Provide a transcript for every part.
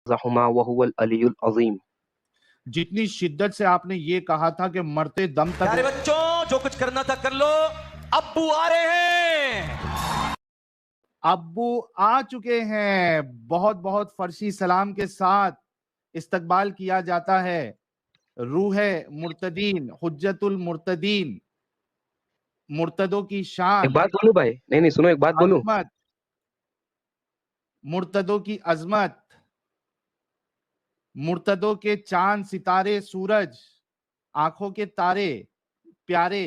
زحما وهو العلی العظیم. جتنی شدت سے آپ نے یہ کہا تھا کہ مرتے دم تک پیارے بچوں جو کچھ کرنا تھا کر لو، ابو آ رہے ہیں. ابو آ چکے ہیں. بہت بہت فرشی سلام کے ساتھ استقبال کیا جاتا ہے. روح مرتدین، حجت المرتدین، مرتدوں کی ایک شان، بات بولوں بھائی، نہیں سنو، ایک بات بولوں. عظمت، مرتدوں کی عظمت، مرتدوں کے چاند ستارے سورج آنکھوں کے تارے پیارے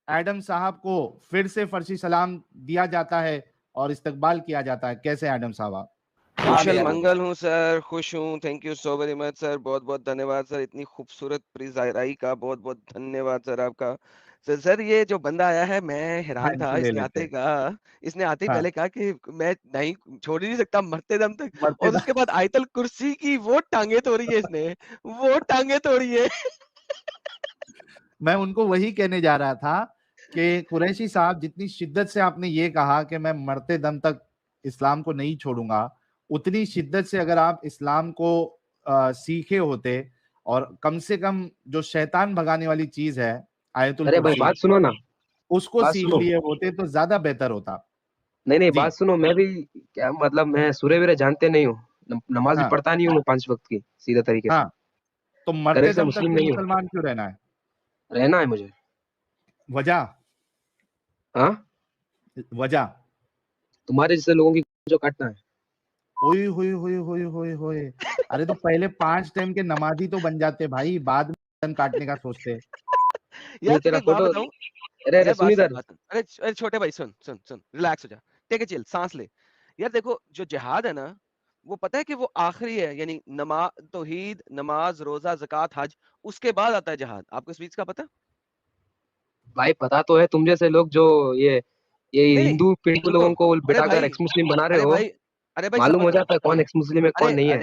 ایڈم صاحب کو پھر سے فرشی سلام دیا جاتا ہے اور استقبال کیا جاتا ہے. کیسے ایڈم صاحب؟ کشل منگل ہوں سر، خوش ہوں. Thank you so very much sir, بہت بہت دھنیہ واد سر، اتنی خوبصورت پریزائرائی کا بہت بہت دھنیہ واد سر آپ کا. سر یہ جو بندہ آیا ہے میں حیران تھا، اس نے آتے ہی پہلے کہا کہ میں نہیں چھوڑ ہی نہیں سکتا مرتے دم تک، اور اس کے بعد آیت الکرسی کی وہ ٹانگیں توڑی ہے اس نے، وہ ٹانگیں توڑی ہے. میں ان کو وہی کہنے جا رہا تھا کہ قریشی صاحب جتنی شدت سے آپ نے یہ کہا کہ میں مرتے دم تک اسلام کو نہیں چھوڑوں گا، اتنی شدت سے اگر آپ اسلام کو سیکھے ہوتے اور کم سے کم جو شیطان بھگانے والی چیز ہے آیت الکرسی، بات سنو نا، اس کو سیکھ لیے ہوتے تو زیادہ بہتر ہوتا. نہیں بات سنو، میں بھی کیا مطلب، میں سورہ ویرہ جانتے نہیں ہوں، نماز بھی پڑھتا نہیں ہوں 5 وقت کی سیدھے طریقے سے. تو مرتے دم تک مسلمان کیوں رہنا ہے؟ رہنا ہے مجھے. وجہ وجہ تمہارے جیسے لوگوں کی جو کاٹنا ہے. ہوئی ہوئی ہوئی ہوئی ہوئی ہوئی. ارے تو پہلے 5 ٹائم کے نمازی تو بن جاتے بھائی، بعد میں کاٹنے کا سوچتے. ارے چھوٹے بھائی سن ریلیکس ہو جا، ٹیک اے چل، سانس لے. یار دیکھو جو جہاد ہے نا، وہ پتہ ہے کہ وہ آخری ہے، یعنی نماز، توحید، نماز، روزہ، زکوٰۃ، حج، اس کے بعد آتا ہے جہاد. آپ کو اس بیچ کا پتہ؟ بھائی پتا تو ہے، تم جیسے لوگ جو یہ ہندو پنڈو لوگوں کو بٹا کر ایکس مسلم بنا رہے ہو، معلوم ہو جاتا ہے کون ایکس مسلم ہے کون نہیں ہے.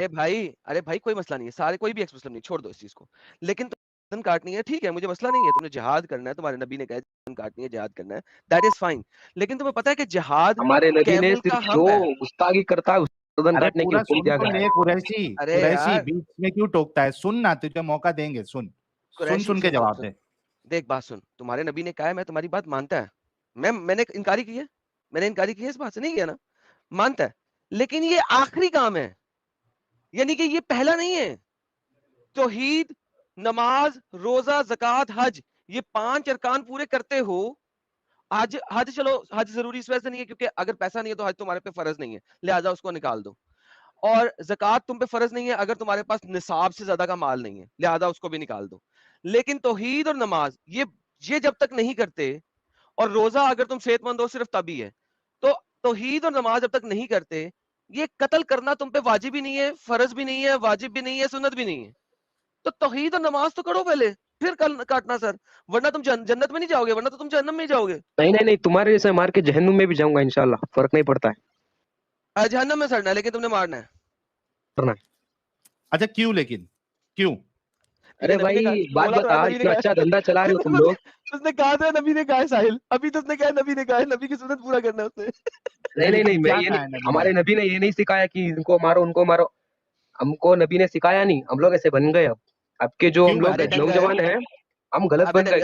ارے بھائی کوئی مسئلہ نہیں ہے، سارے کوئی بھی ایکس مسلم نہیں، چھوڑ دو اس چیز کو. لیکن تم کاٹنی ہے ٹھیک ہے، مجھے مسئلہ نہیں ہے، تم نے جہاد کرنا ہے، تمہارے نبی نے کہا تم کاٹنی ہے، جہاد کرنا ہے، دیٹ از فائن. لیکن تمہیں پتہ ہے کہ جہاد ہمارے نبی نے کیمل کا صرف جو ہمپ ہے. گستاخی کرتا ہے گردن کاٹنے کی پورا حکم سن دیا تو گیا ہے. لے قریشی بیچ میں کیوں ٹوکتا ہے؟ سننا، تجھے موقع دیں گے، سن کے جواب دے. دیکھ بات سن، تمہارے نبی نے کہا ہے، میں تمہاری بات مانتا ہے، میں نے انکاری کی ہے، میں نے انکاری کی ہے، اس بات سے نہیں کیا نا، مانتا ہے. لیکن یہ آخری کام ہے، یعنی کہ یہ پہلا نہیں ہے. توحید، نماز، روزہ، زکوٰۃ، حج، یہ 5 ارکان پورے کرتے ہو. حج چلو، حج ضروری اس وجہ سے نہیں ہے کیونکہ اگر پیسہ نہیں ہے تو حج تمہارے پہ فرض نہیں ہے، لہٰذا اس کو نکال دو. اور زکوٰۃ تم پہ فرض نہیں ہے اگر تمہارے پاس نصاب سے زیادہ کا مال نہیں ہے، لہٰذا اس کو بھی نکال دو. لیکن توحید اور نماز یہ جب تک نہیں کرتے، اور روزہ اگر تم صحت مند ہو صرف تبھی ہے، تو توحید اور نماز جب تک نہیں کرتے، یہ قتل کرنا تم پہ واجب بھی نہیں ہے، فرض بھی نہیں ہے، واجب بھی نہیں ہے، سنت بھی نہیں ہے. تو توحید اور نماز تو کرو پہلے، پھر کاٹنا سر، ورنہ تم جنت میں نہیں جاؤ گے، ورنہ تو تم جہنم میں جاؤ گے. نہیں تمہارے جیسے مار کے جہنم میں بھی جاؤں گا انشاءاللہ، فرق نہیں پڑتا ہے. جہنم میں سڑنا ہے لیکن تم نے مارنا ہے. اچھا کیوں؟ لیکن کیوں؟ ارے بھائی بات بتا، اتنا اچھا دھندا چلا رہے ہو تم لوگ. اس نے کہا تھا نبی نے کہا ہے ساحل، ابھی تو اس نے کہا نبی نے کہا ہے، نبی کی سنت پورا کرنا ہے اس نے. نہیں میں یہ نہیں، ہمارے نبی نے یہ نہیں سکھایا کہ ان کو مارو ان کو مارو. ہم کو نبی نے سکھایا نہیں، ہم لوگ ایسے بن گئے. اب کے جو ہم لوگ نوجوان ہیں ہم غلط بن گئے.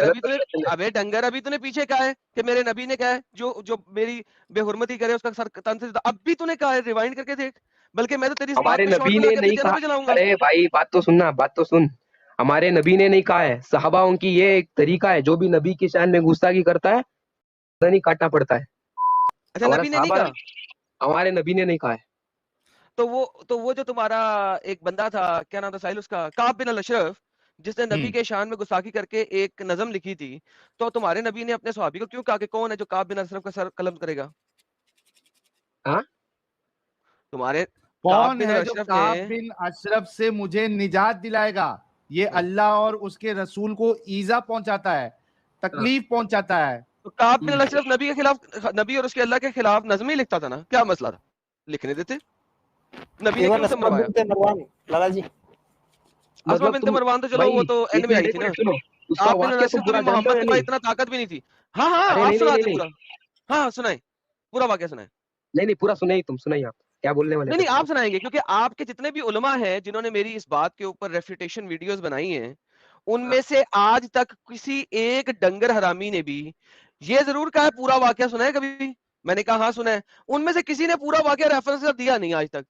ابے ڈنگر، ابھی تو نے پیچھے کہا ہے کہ میرے نبی نے کہا ہے جو میری بے حرمتی کرے اس کا سر تن سے، اب بھی تو نے کہا ہے، ریوائنڈ کر کے دیکھ، بلکہ میں تو تیری اس بات ہمارے پہ شارٹ نبی میں نے لگا نہیں کے کہا. پہ چلاؤں گا. ارے بھائی بات تو سننا، بات تو سن. ہمارے نبی نے نہیں کہا ہے، صحابہ ان کی یہ ایک طریقہ ہے، جو بھی نبی کی شان میں گستاخی کرتا ہے نہیں کاٹنا پڑتا ہے. اچھا نبی نے نہیں کہا، ہمارے نبی نے نہیں کہا ہے. تو وہ جو تمہارا ایک بندہ تھا، کیا نام تھا ساحل اس کا، کعب بن الاشرف، جس نے نبی کے شان میں گستاخی کر کے ایک نظم لکھی تھی، تو تمہارے نبی نے اپنے صحابی کو کیوں کہا کہ کون ہے جو کعب بن الاشرف کا سر قلم کرے گا؟ تمہارے کون ہے جو کعب بن اشرف سے مجھے نجات دلائے گا؟ یہ اللہ اور اس کے رسول کو ایذا پہنچاتا ہے، تکلیف پہنچاتا ہے. تو کعب بن الاشرف نبی کے خلاف، نبی اور اس کے اللہ کے خلاف نظمیں لکھتا تھا نا، کیا مسئلہ تھا؟ لکھنے دیتے. نبی نے کیوں سے مروایا؟ لالا جی اسما بنت مروان تو چلو وہ تو اینڈ میں آئی تھی نا. آپ بن الاشرف تو بھی محمد کے پاس اتنا طاقت بھی نہیں تھی. ہاں آپ سناتے پورا. ہاں سنائیں پورا واقعہ سنائیں. نہیں پورا سنیں تم سنیں آپ. کیا بولنے والے نہیں آپ سنائیں گے, کیونکہ آپ کے جتنے بھی علماء ہیں جنہوں نے میری اس بات کے اوپر ریفیوٹیشن ویڈیوز بنائی ہیں, ان میں سے آج تک کسی ایک ڈنگر حرامی نے بھی یہ ضرور کہا ہے پورا واقعہ سنا ہے کبھی؟ میں نے کہا ہاں سنا ہے. ان میں سے کسی نے پورا واقعہ ریفرنس دیا نہیں آج تک.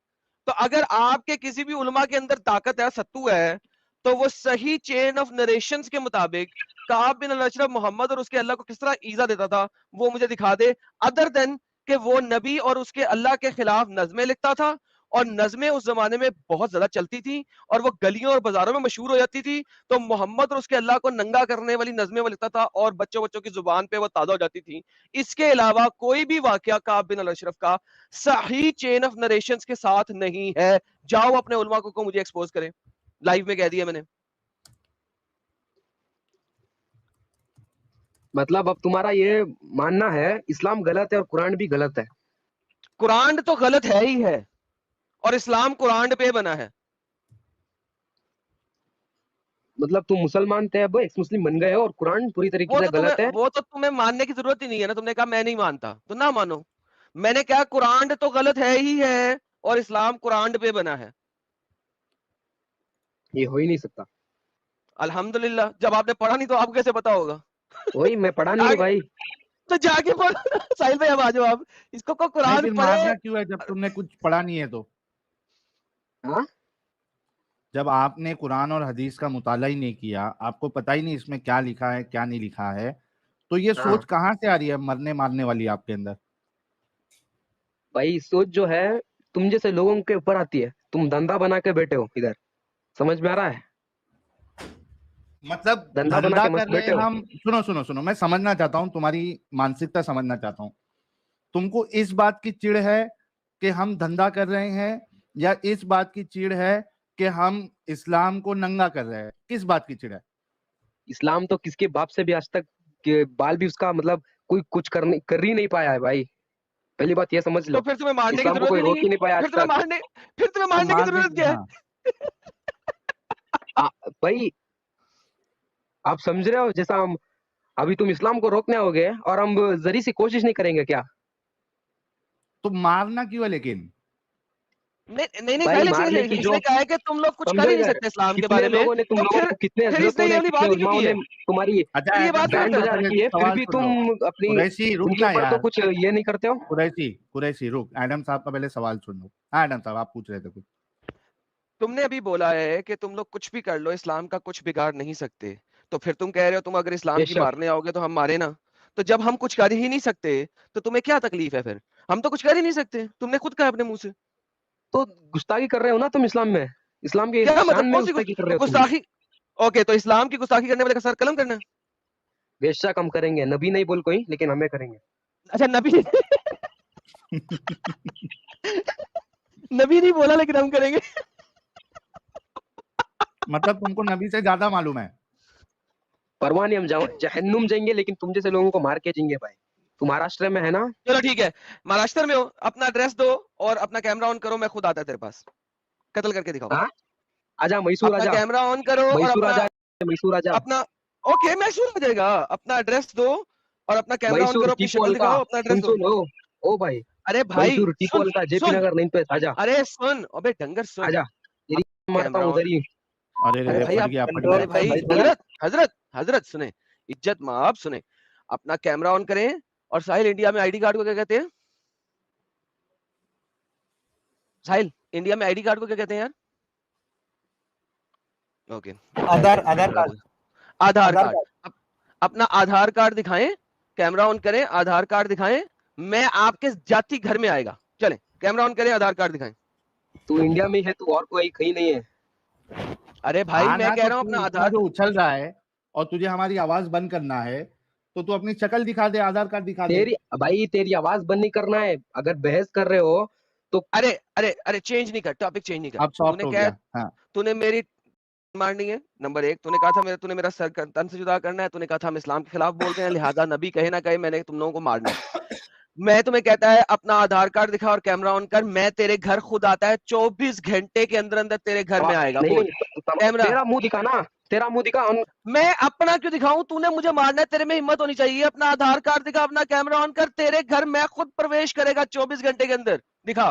تو اگر آپ کے کسی بھی علماء کے اندر طاقت ہے, ستو ہے, تو وہ صحیح چین آف نریشنز کے مطابق کعب بن الاشرف محمد اور اس کے اللہ کو کس طرح ایذا دیتا تھا وہ مجھے دکھا دے, ادر دین کہ وہ نبی اور اس کے اللہ کے خلاف نظمیں لکھتا تھا, اور نظمیں اس زمانے میں بہت زیادہ چلتی تھیں اور وہ گلیوں اور بازاروں میں مشہور ہو جاتی تھی. تو محمد اور اس کے اللہ کو ننگا کرنے والی نظمیں وہ لکھتا تھا اور بچوں کی زبان پہ وہ تازہ ہو جاتی تھیں. اس کے علاوہ کوئی بھی واقعہ کعب بن الاشرف کا صحیح چین آف نریشنز کے ساتھ نہیں ہے. جاؤ اپنے علماء کو مجھے ایکسپوز کریں, لائیو میں کہہ دیا میں نے. مطلب اب تمہارا یہ ماننا ہے اسلام غلط ہے اور قرآن بھی غلط ہے؟ قرآن تو غلط ہے ہی ہے, اور اسلام قرآن پہ بنا ہے. مطلب تم مسلمان تھے اب ایکس مسلم بن گئے ہو اور قرآن پوری طریقے سے غلط ہے؟ وہ تو تمہیں ماننے کی ضرورت ہی نہیں ہے نا, تم نے کہا میں نہیں مانتا تو نہ مانو. میں نے کہا قرآن تو غلط ہے ہی ہے اور اسلام قرآن پہ بنا ہے. یہ ہو ہی نہیں سکتا. الحمدللہ, جب آپ نے پڑھا نہیں تو آپ کیسے پتا ہوگا؟ وہی میں پڑھا نہیں ہوں بھائی. تو جا کے پڑھو. ساحل بھائی اب آ جاؤ, آپ اس کو قرآن مارنا کیوں ہے جب تم نے کچھ پڑھا نہیں ہے؟ تو جب آپ نے قرآن اور حدیث کا مطالعہ ہی نہیں کیا, آپ کو پتہ ہی نہیں اس میں کیا لکھا ہے کیا نہیں لکھا ہے, تو یہ سوچ کہاں سے آ رہی ہے مرنے مارنے والی آپ کے اندر؟ بھائی سوچ جو ہے تم جیسے لوگوں کے اوپر آتی ہے. تم دھندا بنا کے بیٹھے ہو ادھر, سمجھ میں آ رہا ہے؟ مطلب دھندا بنا کے مت بیٹھے ہو. ہم سنو میں سمجھنا چاہتا ہوں, تمہاری مانسکتا سمجھنا چاہتا ہوں. تم کو اس بات کی چڑ ہے کہ ہم دھندا کر رہے ہیں, یا اس بات کی چڑ ہے کہ ہم اسلام کو ننگا کر رہے ہیں؟ کس بات کی چڑ ہے؟ اسلام تو کس کے باپ سے بھی آج تک بال بھی اس کا مطلب کوئی کچھ کر ہی نہیں پایا ہے بھائی. پہلی بات یہ سمجھ لو. تو پھر تمہیں مارنے کی اسلام کو ضرورت کوئی ہی روک نہیں ہی نہیں پایا ہے. آج پھر تمہیں مارنے کی ضرورت کیا ہے بھائی؟ آپ سمجھ رہے ہو جیسا ہم ابھی تم اسلام کو روکنے ہوگے اور ہم ذری سی کوشش نہیں کریں گے کیا؟ تو مارنا کیوں ہے لیکن؟ نہیں بھائی اس مارنے کی نے جو کہا ہے کہ تم لوگ کچھ کر ہی نہیں سکتے اسلام کے بارے میں, لوگوں نے تم تو لوگوں کو کتنے پھر اس حضرتوں نے یہ نے والی کتنے بات کیوں علماؤں کی نے ہے؟ تمہاری یہ بات کیوں بینڈ کرتے بجا ہو؟ رکھی ہے, پھر بھی تم اپنی ان کے اوپر تو کچھ یہ نہیں کرتے ہو. قریشی رک, ایڈم صاحب کا پہلے سوال سن لو. ہاں ایڈم صاحب آپ پوچھ رہے تھے کچھ. تم نے ابھی بولا ہے کہ تم لوگ کچھ بھی کر لو اسلام کا کچھ بگاڑ نہیں سکتے, تو پھر تم کہہ رہے ہو تم اگر اسلام کی مارنے آؤ گے تو ہم مارے نا. تو جب ہم کچھ کر ہی نہیں سکتے تو تمہیں کیا تکلیف ہے؟ پھر ہم تو کچھ کر ہی نہیں سکتے, تم نے خود کہا اپنے منہ سے. تو گستاخی کر رہے ہو نا تم اسلام میں, اسلام کے کیا مطلب شان میں کون سی گستاخی کر رہے ہو تم. گستاخی؟ اوکے, تو اسلام کی گستاخی کرنے والے کا سر قلم کرنا. بے شک ہم کریں گے, نبی نہیں بول کوئی, لیکن ہمیں کریں گے. اچھا نبی نبی نہیں بولا لیکن ہم کریں گے. مطلب تم کو نبی سے زیادہ معلوم ہے. پرواہ نہیں, ہم جہنم جائیں گے لیکن تم جیسے لوگوں کو مار کے جائیں گے بھائی. تم مہاراشٹر میں ہے نا؟ چلو ٹھیک ہے, مہاراشٹر میں ہو, اپنا ایڈریس دو اور اپنا کیمرہ آن کرو, میں خود آتا ہے تیرے پاس, قتل کر کے دکھاؤ. آجا میسور, اپنا آجا کیمرہ آن کرو اور میسور, آجا میسور, آجا اپنا اوکے میسور آ جائے گا. اپنا ایڈریس دو اور اپنا کیمرہ آن میسور کرو, اپنی ٹیپول شکل کا. دکھاؤ, اپنا سن ایڈریس دو. سن او بھائی, ارے بھائی میسور ٹیپول کا, جے پی سن, نگر 9 پہ. آجا ارے سن, ابے ڈنگر سن, آجا, تیری مارتا ہوں ادھر ہی. ارے بھائی آپ کنٹرول کر بھائی تھوڑا. حضرت سنیں, عزت مآب سنیں, اپنا کیمرہ آن کریں. اور ساحل انڈیا میں آئی ڈی کارڈ کو کیا کہتے ہیں؟ ساحل انڈیا میں آئی ڈی کارڈ کو کیا کہتے ہیں یار؟ Okay, Aadhaar card. اپنا آدھار کارڈ دکھائیں, کیمرہ آن کریں, آدھار کارڈ دکھائیں, میں آپ کے جاتی گھر میں آئے گا. چلیں کیمرہ آن کریں, آدھار کارڈ دکھائیں. تو انڈیا میں ہے, تو اور کوئی کہیں نہیں ہے. ارے بھائی میں کہہ رہا ہوں اپنا آدھار جو اچھل رہا ہے اور تجھے ہماری آواز بند کرنا ہے, تو اپنی شکل دکھا دے, آدھار کارڈ دکھا دے. بھائی تیری آواز بند نہیں کرنا ہے, اگر بحث کر رہے ہو تو. ارے چینج نہیں کر, ٹاپک چینج نہیں کر. اب سافٹ ہو گیا. ہاں تو نے میری مارنی ہے. نمبر 1, تو نے کہا تھا تو نے میرا سر تن سے جدا کرنا ہے, تو نے کہا تھا ہم اسلام کے خلاف بولتے ہیں, لہذا نبی کہے نہ کہے میں نے تم لوگوں کو مارنا ہے. میں تمہیں کہتا ہے اپنا آدھار کارڈ دکھا اور کیمرہ آن کر, میں تیرے گھر خود آتا ہے, 24 گھنٹے کے اندر اندر تیرے گھر میں آئے گا. بول کیمرہ, تیرا منہ دکھا نا, تیرا منہ دکھا. میں اپنا کیوں دکھاؤں؟ تو نے مجھے مارنا ہے, تیرے میں ہمت ہونی چاہیے. اپنا آدھار کارڈ دکھا, اپنا کیمرہ آن کر, تیرے گھر میں خود پرویش کرے گا 24 گھنٹے کے اندر. دکھا.